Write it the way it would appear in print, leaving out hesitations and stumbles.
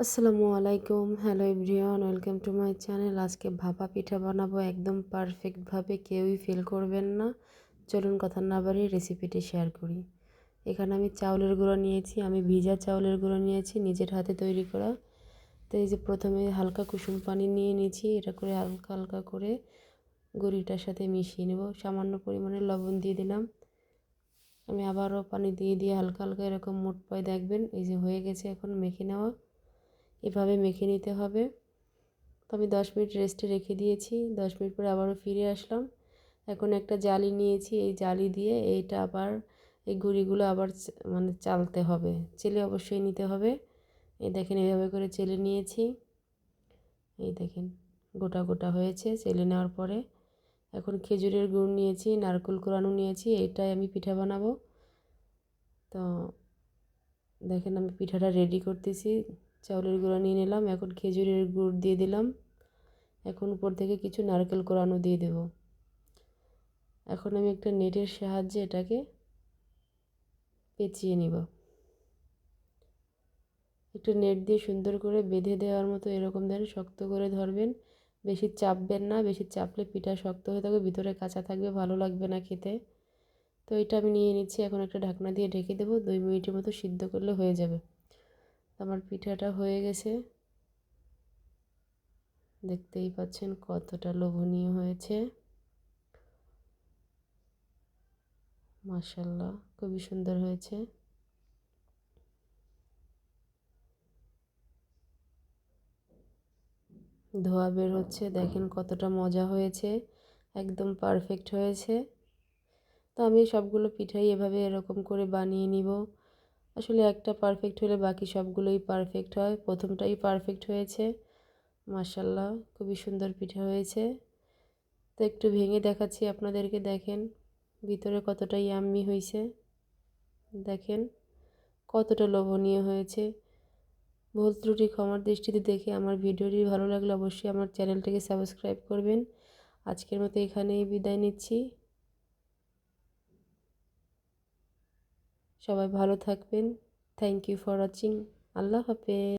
আসসালামু আলাইকুম, hello everyone, welcome to my channel. আজকে ভাপা পিঠা বানাবো একদম পারফেক্টভাবে, কেউই ফেল করবেন না। চলুন কথা না বাড়িয়ে রেসিপিটি শেয়ার করি। এখানে আমি চাউলের গুঁড়ো নিয়েছি, আমি ভিজা চাউলের গুঁড়ো নিয়েছি, নিজের হাতে তৈরি করা। তো এই যে প্রথমে হালকা কুসুম পানি নিয়ে নিয়েছি, এটা করে হালকা হালকা করে গুঁড়িটার সাথে মিশিয়ে নেব। সামান্য পরিমাণে লবণ দিয়ে দিলাম। আমি আবারও পানি দিয়ে দিয়ে হালকা হালকা এরকম মুঠ পায় দেখবেন, এই যে হয়ে গেছে। এখন মেখে নেওয়া, এভাবে মেখে নিতে হবে। তো আমি 10 মিনিট রেস্টে রেখে দিয়েছি। 10 মিনিট পরে আবারও ফিরে আসলাম। এখন একটা জালি নিয়েছি, এই জালি দিয়ে এইটা আবার এই গুঁড়িগুলো আবার মানে চালতে হবে, চেলে অবশ্যই নিতে হবে। এই দেখেন এইভাবে করে চেলে নিয়েছি। এই দেখেন গোটা গোটা হয়েছে চেলে নেওয়ার পরে। এখন খেজুরের গুড় নিয়েছি, নারকেল কোরানো নিয়েছি, এইটাই আমি পিঠা বানাবো। তো দেখেন আমি পিঠাটা রেডি করতেছি। চাউলের গুঁড়ো নিয়ে নিলাম, এখন খেজুরের গুড় দিয়ে দিলাম, এখন উপর থেকে কিছু নারকেল কোরানো দিয়ে দেব। এখন আমি একটা নেটের সাহায্যে এটাকে পেঁচিয়ে নিব। একটু নেট দিয়ে সুন্দর করে বেঁধে দেওয়ার মতো এরকম ধরে শক্ত করে ধরবেন, বেশি চাপবেন না, বেশি চাপলে পিঠা শক্ত হয়ে থাকবে, ভিতরে কাঁচা থাকবে, ভালো লাগবে না খেতে। তো এটা আমি নিয়ে নিচ্ছি, এখন একটা ঢাকনা দিয়ে ঢেকে দেবো, 2 মিনিটের মতো সিদ্ধ করলে হয়ে যাবে। আমার পিঠাটা হয়ে গেছে, দেখতেই পাচ্ছেন কতটা লোভনীয় হয়েছে। মাশাআল্লাহ, খুবই সুন্দর হয়েছে। ধোয়া বের হচ্ছে, দেখেন কতটা মজা হয়েছে, একদম পারফেক্ট হয়েছে। তো আমি সবগুলো পিঠাই এভাবে এরকম করে বানিয়ে নিব। আসলে একটা পারফেক্ট হলে বাকি সবগুলোই পারফেক্ট হয়, প্রথমটাই পারফেক্ট হয়েছে। মাশাআল্লাহ, খুবই সুন্দর পিঠা হয়েছে। তো একটু ভেঙে দেখাচ্ছি আপনাদেরকে, দেখেন ভিতরে কতটা ইয়াম্মি হয়েছে, দেখেন কতটা লোভনীয় হয়েছে। ভুল ত্রুটি ক্ষমার দৃষ্টিতে দেখে আমার ভিডিওটি ভালো লাগলে অবশ্যই আমার চ্যানেলটিকে সাবস্ক্রাইব করবেন। আজকের মতো এখানেই বিদায় নিচ্ছি। সবাই ভালো থাকবেন। Thank you for watching. Allah হাফেজ।